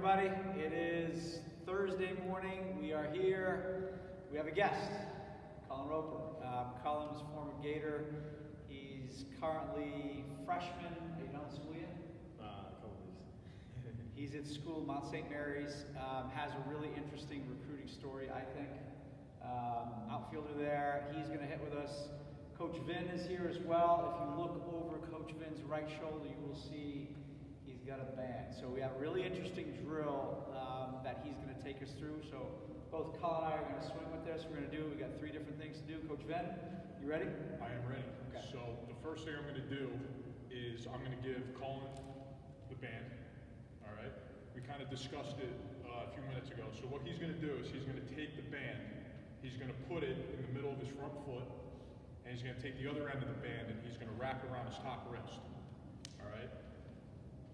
everybody. It is Thursday morning. We are here. We have a guest, Cullen Roper. Cullen was a former Gator. He's currently freshman. Are you not in school yet? A couple weeks. He's at school, Mount St. Mary's. Has a really interesting recruiting story, I think. Outfielder there. He's going to hit with us. Coach Vin is here as well. If you look over Coach Vin's right shoulder, you will see he's got a band. So we have a really interesting drill that he's going to take us through. So both Cullen and I are going to swing with this. We're going to do, we got 3 different things to do. Coach Vin, you ready? I am ready. Okay. So the first thing I'm going to do is I'm going to give Cullen the band. All right. We kind of discussed it a few minutes ago. So what he's going to do is he's going to take the band, he's going to put it in the middle of his front foot, and he's going to take the other end of the band and he's going to wrap it around his top wrist. All right.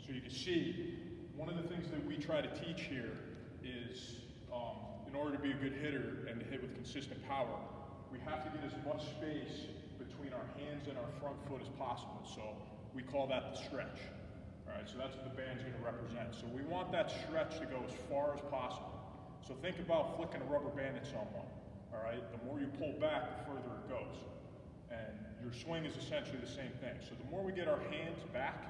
So you can see, one of the things that we try to teach here is, in order to be a good hitter and to hit with consistent power, we have to get as much space between our hands and our front foot as possible. So we call that the stretch. All right, so that's what the band's going to represent. So we want that stretch to go as far as possible. So think about flicking a rubber band at someone. All right, the more you pull back, the further it goes. And your swing is essentially the same thing. So the more we get our hands back,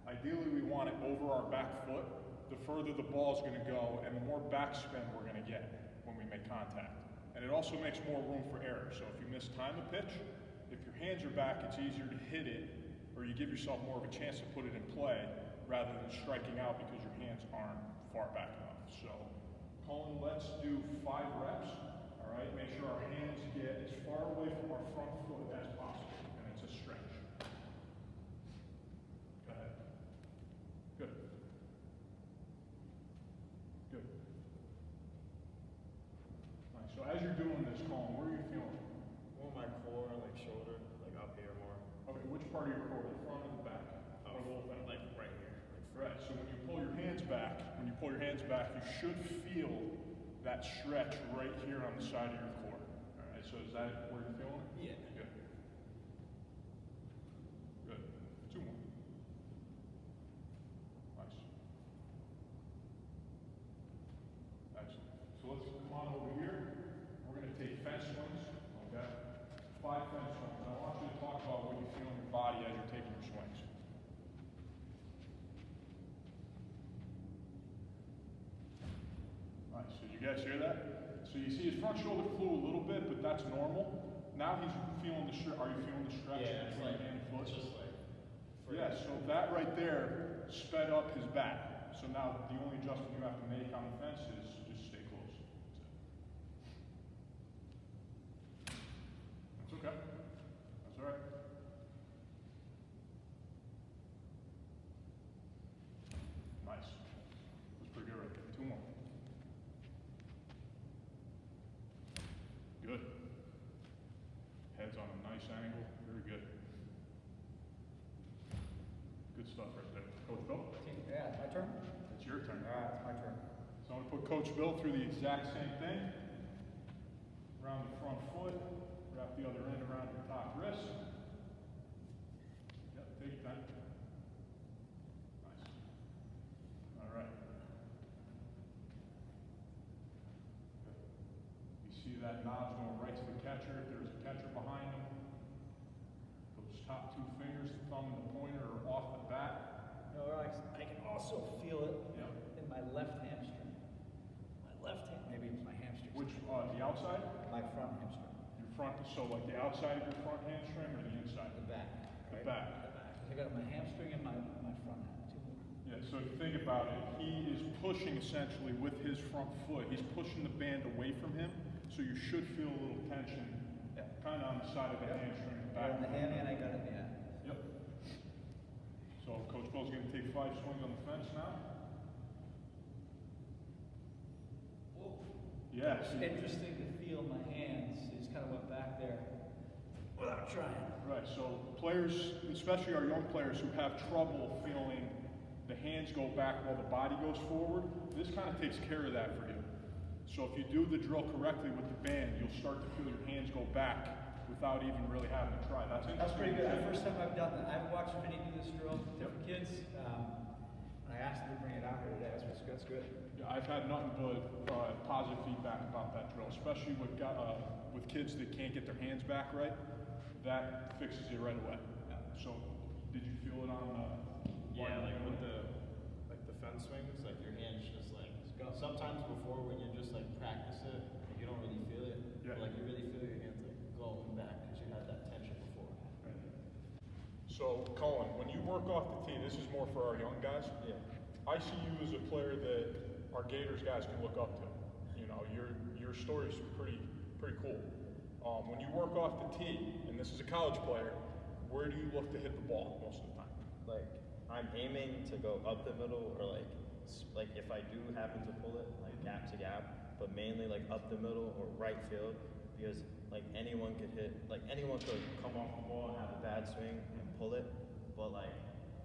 ideally we want it over our back foot, the further the ball is going to go and the more backspin we're going to get when we make contact. And it also makes more room for error. So if you miss time of pitch, if your hands are back, it's easier to hit it, or you give yourself more of a chance to put it in play rather than striking out because your hands aren't far back enough. So Cullen, let's do 5 reps. All right, make sure our hands get as far away from our front foot as possible, and it's a stretch. Go ahead. Good. Good. Nice. So as you're doing this, Cullen, where are you feeling? More my core, like shoulder, like up here more. Okay, which part of your core? The front or the back? Oh, Or the whole thing? like right here. Right. So when you pull your hands back, you should feel that stretch right here on the side of your core. All right. So is that where you're feeling it? Yeah. Good. Good. 2 more. Nice. Excellent. So let's come on over here. We're going to take fence swings. Okay. 5 fence swings. I want you to talk about what you feel in your body as you're taking your swings. Nice. So you guys hear that? So you see his front shoulder flew a little bit, but that's normal. Now he's feeling the stretch. Are you feeling the stretch between hand and foot? Just like. Yeah, so that right there sped up his back. So now the only adjustment you have to make on the fence is just stay close. That's okay. That's all right. Nice. That's pretty good right there. 2 more. Good. Head's on a nice angle. Very good. Good stuff right there. Coach Bill? Yeah, my turn? It's your turn. All right, it's my turn. So I'm going to put Coach Bill through the exact same thing. Around the front foot. Wrap the other end around your top wrist. Yep, take your time. Nice. All right. Good. You see that knob's going right to the catcher. If there's a catcher behind him, those top 2 fingers, the thumb and the pointer, are off the bat. No, Alex, I can also feel it Yep. in my left hamstring. My left hand, maybe it's my hamstring. Which, the outside? My front hamstring. Your front, so like the outside of your front hamstring or the inside? The back. The right? back. The back. I got my hamstring and my front hand, 2 more. Yeah, so if you think about it, he is pushing essentially with his front foot. He's pushing the band away from him, so you should feel a little tension kind of on the side of the hamstring, the back. On the hand, and I got it, yeah. Yep. So Coach Bill's going to take 5 swings on the fence now. Whoa. Yeah. It's interesting to feel my hands. They just kind of went back there without trying. Right, so players, especially our young players who have trouble feeling the hands go back while the body goes forward, this kind of takes care of that for you. So if you do the drill correctly with the band, you'll start to feel your hands go back without even really having to try. That's That's pretty good. The first time I've done that. I've watched Vinny do this drill with different kids. I asked him to bring it out here today. That's good. Yeah, I've had nothing but positive feedback about that drill, especially with kids that can't get their hands back right. That fixes it right away. Yeah. So, did you feel it on? Yeah, like with the fence swings, like your hands just like sometimes before when you just like practice it, you don't really feel it. Yeah. But, like you really feel your hands like going back because you had that tension before. Right. So, Cullen, when you work off the tee, this is more for our young guys. Yeah. I see you as a player that our Gators guys can look up to. You know, your story's pretty cool. When you work off the tee, and this is a college player, where do you look to hit the ball most of the time? Like I'm aiming to go up the middle or like if I do happen to pull it, like gap to gap, but mainly like up the middle or right field because like anyone could come off the ball and have a bad swing and pull it, but like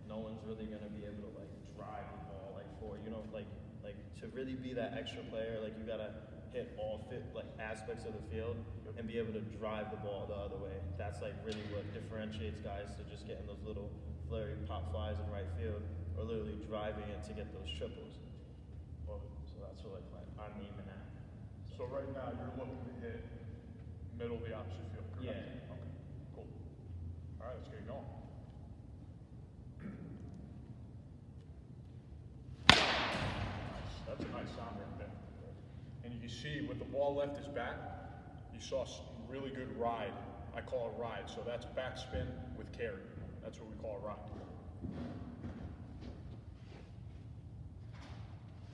no one's really gonna be able to like drive the ball like like to really be that extra player, like you gotta hit all aspects of the field and be able to drive the ball the other way. That's like really what differentiates guys to just getting those little flurry pop flies in right field or literally driving it to get those triples. So that's what I'm aiming at. So right now you're looking to hit middle of the opposite field, correct? Yeah. Okay, cool. All right, let's get going. Nice. That's a nice sound right there. And you can see with the ball left is back, you saw really good ride. I call it ride. So that's backspin with carry. That's what we call a ride.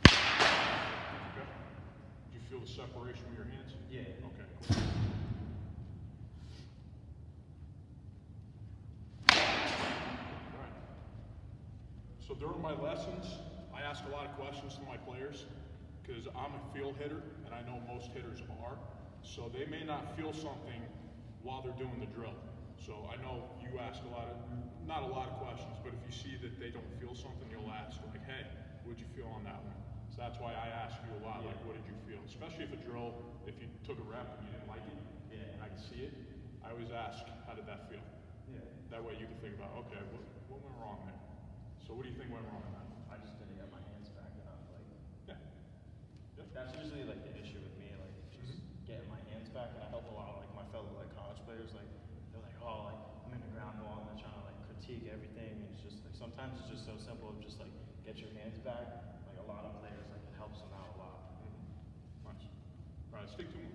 Okay. Did you feel the separation with your hands? Yeah. Okay, cool. Alright. So during my lessons, I ask a lot of questions to my players because I'm a field hitter and I know most hitters are. So they may not feel something while they're doing the drill. So I know you ask not a lot of questions, but if you see that they don't feel something, you'll ask like, hey, what'd you feel on that one? So that's why I ask you a lot, like, what did you feel? Especially if a drill, if you took a rep and you didn't like it, and I can see it, I always ask, how did that feel? Yeah. That way you can think about, okay, what went wrong there? So what do you think went wrong in that one? I just didn't get my hands back enough. Like Yeah. Yep. that's usually like the issue with me, like just getting my hands back. And I help a lot of like my fellow like college players. Like they're like, oh, like I'm in the ground ball and they're trying to like critique everything. And it's just like sometimes it's just so simple of just like get your hands back. Like a lot of players, like it helps them out a lot. Nice. All right, stick to me.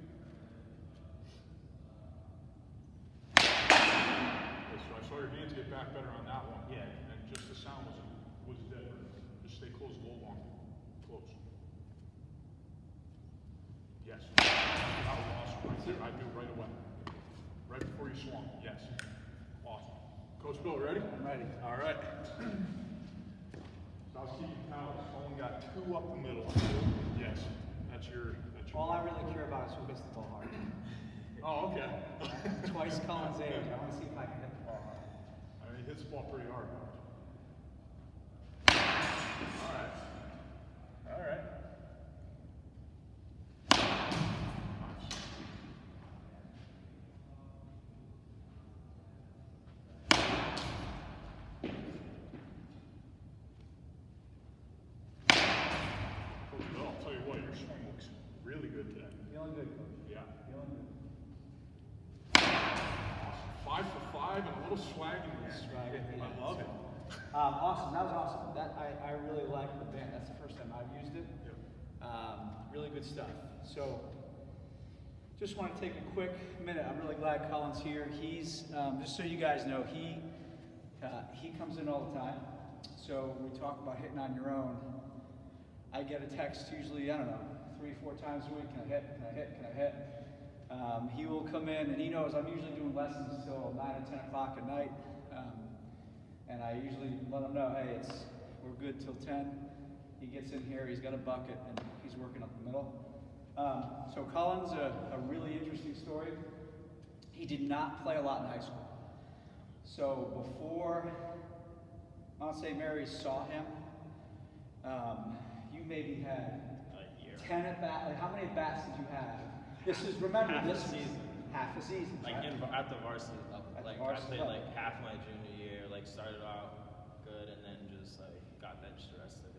So I saw your hands get back better on that one. Yeah. And just the sound was different. Just stay close a little longer. Close. Yes. That was awesome right there. I knew right away. Right before you swung. Yes. Awesome. Coach Bill, ready? I'm ready. All right. So I was keeping count. Someone got 2 up the middle. Yes. That's your. All I really care about is who hits the ball hard. Oh, okay. Twice Cullen's age. I want to see if I can hit the ball hard. I mean, he hits the ball pretty hard. All right. All right. Nice. Coach Bill, I'll tell you what, your swing looks really good today. Feeling good, Coach. Yeah. Feeling good. Awesome. 5 for 5 and a little swag in there. Swag at the I end. love it. Awesome. That was awesome. I really like the band. That's the first time I've used it. Yep. Really good stuff. So, just want to take a quick minute. I'm really glad Cullen's here. He's just so you guys know, he comes in all the time. So we talk about hitting on your own. I get a text usually, I don't know, 3-4 times a week. Can I hit? Can I hit? Can I hit? He will come in and he knows I'm usually doing lessons until 9 or 10 o'clock at night. And I usually let him know, hey, we're good till 10. He gets in here, he's got a bucket, and he's working up the middle. So Cullen's a really interesting story. He did not play a lot in high school. So before Mount St. Mary's saw him, you maybe had A year. 10 at bat. Like, how many at bats did you have? This is, remember, Half a this is season. half a season. Like right? at the varsity level. At the Like varsity I played level. like half my junior year, like started out good and then just like got benched the rest of it.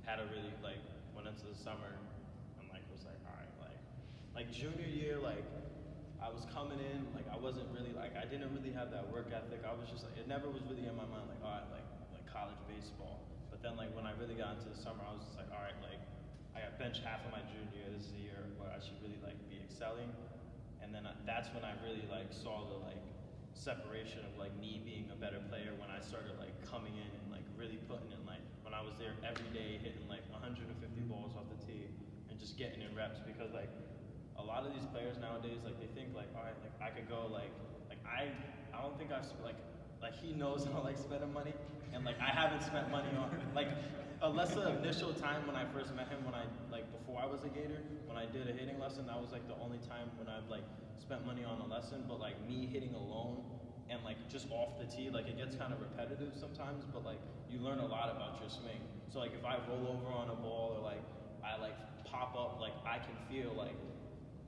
had to really like went into the summer and like was like, all right, like junior year, like I was coming in, like I wasn't really like I didn't really have that work ethic. I was just like it never was really in my mind like all right, like college baseball. But then like when I really got into the summer, I was just like all right, like I got benched half of my junior year. This is the year where I should really like be excelling. And then that's when I really like saw the like separation of like me being a better player when I started like coming in and like really putting in like when I was there every day hitting like 150 balls off the tee and just getting in reps because like a lot of these players nowadays like they think like all right like I could go like I don't think I've like he knows how like spending money and like I haven't spent money on like unless the initial time when I first met him when I like before I was a Gator when I did a hitting lesson that was like the only time when I've like spent money on a lesson but like me hitting alone and like just off the tee like it gets kind of repetitive sometimes but like you learn a lot about your swing so like if I roll over on a ball or like I like pop up like I can feel like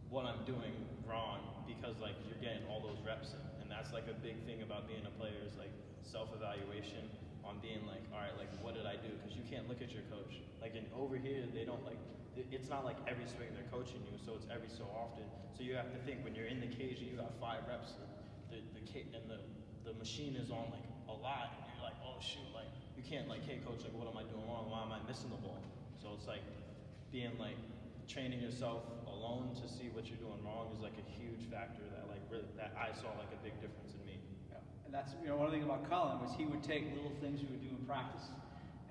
what I'm doing wrong because like you're getting all those reps in and that's like a big thing about being a player is like self-evaluation on being like all right like what did I do because you can't look at your coach like in over here they don't like it's not like every swing they're coaching you so it's every so often so you have to think when you're in the cage and you got 5 reps and the machine is on like a lot and you're like oh shoot like you can't like hey coach like what am I doing wrong why am I missing the ball so it's like being like training yourself alone to see what you're doing wrong is like a huge factor that like really that I saw like a big difference in me. Yeah. And that's one thing about Cullen was he would take little things we would do in practice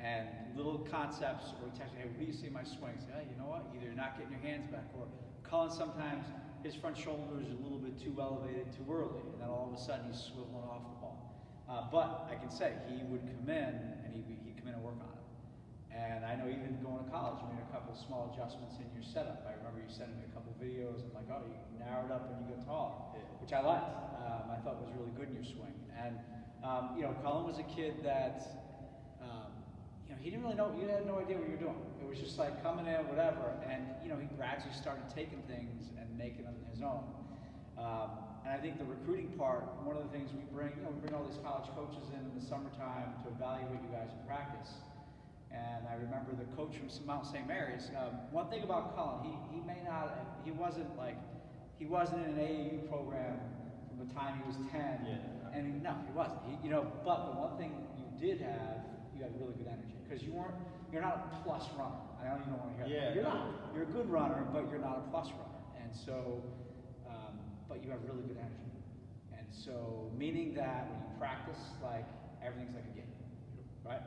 and little concepts or text hey what do you see in my swing say hey you know what either you're not getting your hands back or Cullen sometimes his front shoulder is a little bit too elevated too early and then all of a sudden he's swiveling off the ball but I can say he would come in and he'd come in and work on it. And I know even going to college, you made a couple of small adjustments in your setup. I remember you sending me a couple of videos and like, oh, you narrowed up and you got taller, which I liked. I thought was really good in your swing. And Cullen was a kid that, he didn't really know. He had no idea what you were doing. It was just like coming in, whatever. And he gradually started taking things and making them his own. And I think the recruiting part, one of the things we bring all these college coaches in the summertime to evaluate you guys in practice. And I remember the coach from Mount St. Mary's. One thing about Cullen, he wasn't in an AAU program from the time he was 10. Yeah. And he wasn't. But the one thing you did have, you had really good energy because you're not a plus runner. I know you don't want to hear that. Yeah. You're not. You're a good runner, but you're not a plus runner. And so, but you have really good energy. And so, meaning that when you practice, like everything's like a game. Right?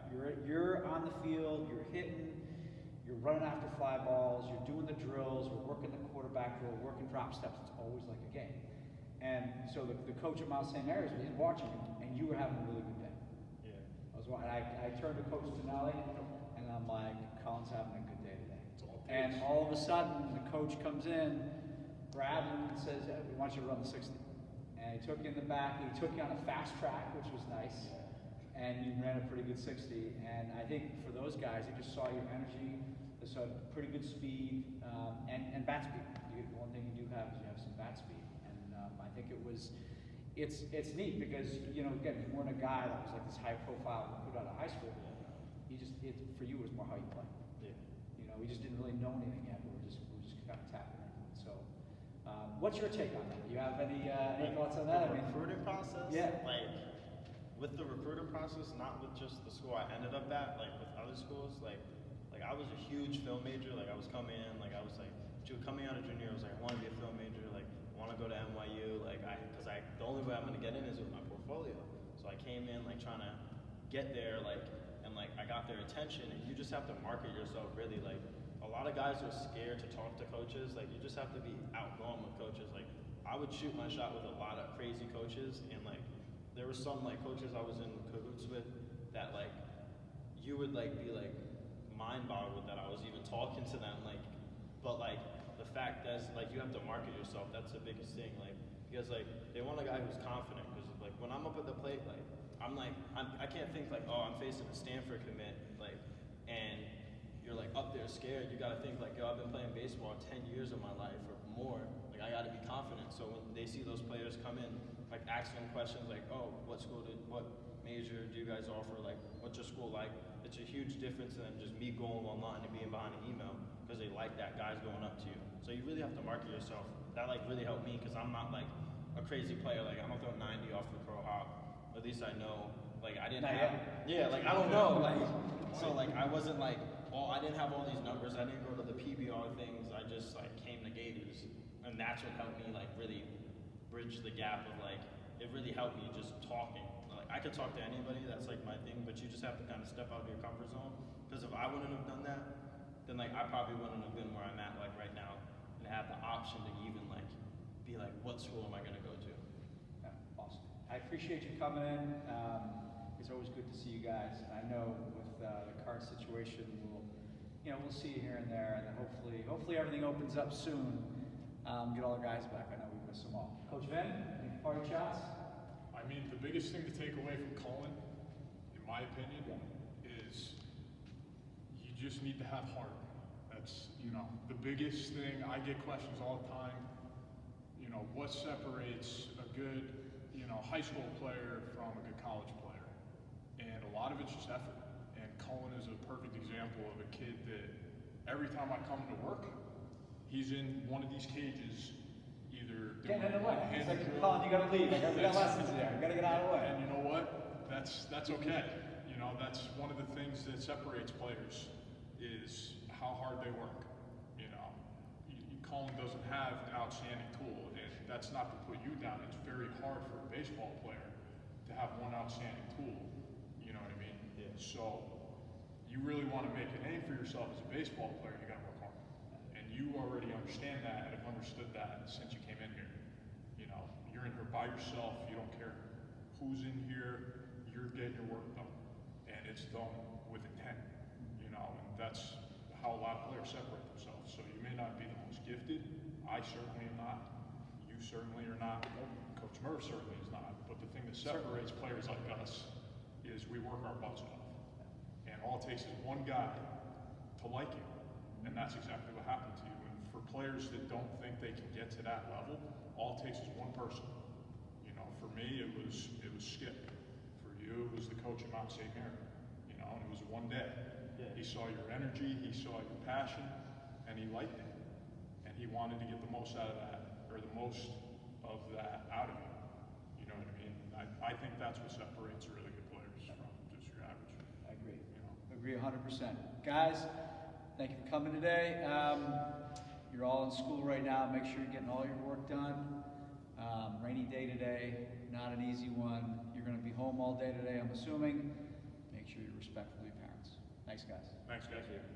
You're on the field, you're hitting, you're running after fly balls, you're doing the drills, we're working the quarterback drill, working drop steps, it's always like a game. And so the coach at Mount St. Mary's was watching you, and you were having a really good day. Yeah. I turned to Coach Tonelli, and I'm like, Cullen's having a good day today. And all of a sudden, the coach comes in, grabs him, and says, hey, we want you to run the 60. And he took you in the back, he took you on a fast track, which was nice. And you ran a pretty good 60. And I think for those guys, they just saw your energy, they saw pretty good speed, and bat speed. One thing you do have is you have some bat speed. And I think it's neat because, again, you weren't a guy that was like this high profile put out of high school. For you, it was more how you play. Yeah. We just didn't really know anything yet. We were just kind of tapping into it. So, what's your take on that? Do you have any thoughts on that? The recruiting process? Yeah. With the recruiting process, not with just the school I ended up at, like with other schools, like I was a huge film major. Like I was coming in, like I was like, coming out of junior, I was like, I want to be a film major. Like I want to go to NYU. Like the only way I'm gonna get in is with my portfolio. So I came in like trying to get there, and I got their attention. And you just have to market yourself really. Like a lot of guys are scared to talk to coaches. Like you just have to be outgoing with coaches. Like I would shoot my shot with a lot of crazy coaches, and like. There were some like coaches I was in cahoots with that like you would like be like mind boggled that I was even talking to them but like the fact that like you have to market yourself, that's the biggest thing because like they want a guy who's confident because like when I'm up at the plate like I can't think like oh I'm facing a Stanford commit and you're like up there scared. You gotta think like yo I've been playing baseball 10 years of my life or more, like I gotta be confident. So when they see those players come in, like ask them questions like, oh, what major do you guys offer? Like, what's your school like? it's a huge difference than just me going online and being behind an email because they like that guy's going up to you. So you really have to market yourself. That like really helped me because I'm not like a crazy player. Like I don't throw 90 off the pro hop. At least I know. Like I didn't have. Yeah, like I don't know. Like so like I wasn't like I didn't have all these numbers. I didn't go to the PBR things. I just like came to Gators, and that's what helped me like really bridge the gap of like it really helped me just talking. Like I could talk to anybody. That's like my thing. But you just have to kind of step out of your comfort zone. Because if I wouldn't have done that, then like I probably wouldn't have been where I'm at like right now and have the option to even like be like, what school am I gonna go to? Yeah, awesome. I appreciate you coming in. It's always good to see you guys. I know with the card situation, we'll see you here and there, and then hopefully everything opens up soon. Get all the guys back. I know we miss them all. Coach Vin, any parting shots? I mean, the biggest thing to take away from Cullen, in my opinion, is you just need to have heart. That's, the biggest thing. I get questions all the time. What separates a good, high school player from a good college player? And a lot of it's just effort. And Cullen is a perfect example of a kid that every time I come to work, he's in one of these cages, either doing Getting in the way. It's like, drill. Colin, you gotta leave. We got lessons there. You gotta get out of the way. And you know what? That's okay. That's one of the things that separates players is how hard they work. Colin doesn't have an outstanding tool, and that's not to put you down. It's very hard for a baseball player to have one outstanding tool. You know what I mean? Yeah. So you really want to make a name for yourself as a baseball player, you got to work hard. And you already understand that and have understood that since you came in here. You're in here by yourself. You don't care who's in here. You're getting your work done, and it's done with intent. And that's how a lot of players separate themselves. So you may not be the most gifted. I certainly am not. You certainly are not. Coach Murph certainly is not. But the thing that separates players like us is we work our butts off. And all it takes is one guy to like you. And that's exactly what happened to you. And for players that don't think they can get to that level, all it takes is one person. For me, it was Skip. For you, it was the coach at Mount St. Mary. And it was one day. Yeah. He saw your energy, he saw your passion, and he liked it. And he wanted to get the most out of that, or the most of that out of you. You know what I mean? I think that's what separates really good players from just your average. I agree. Agree 100%. Guys, thank you for coming today. You're all in school right now. Make sure you're getting all your work done. Rainy day today, not an easy one. You're going to be home all day today, I'm assuming. Make sure you respectful of your parents. Thanks, guys. Thanks, guys. Thank you.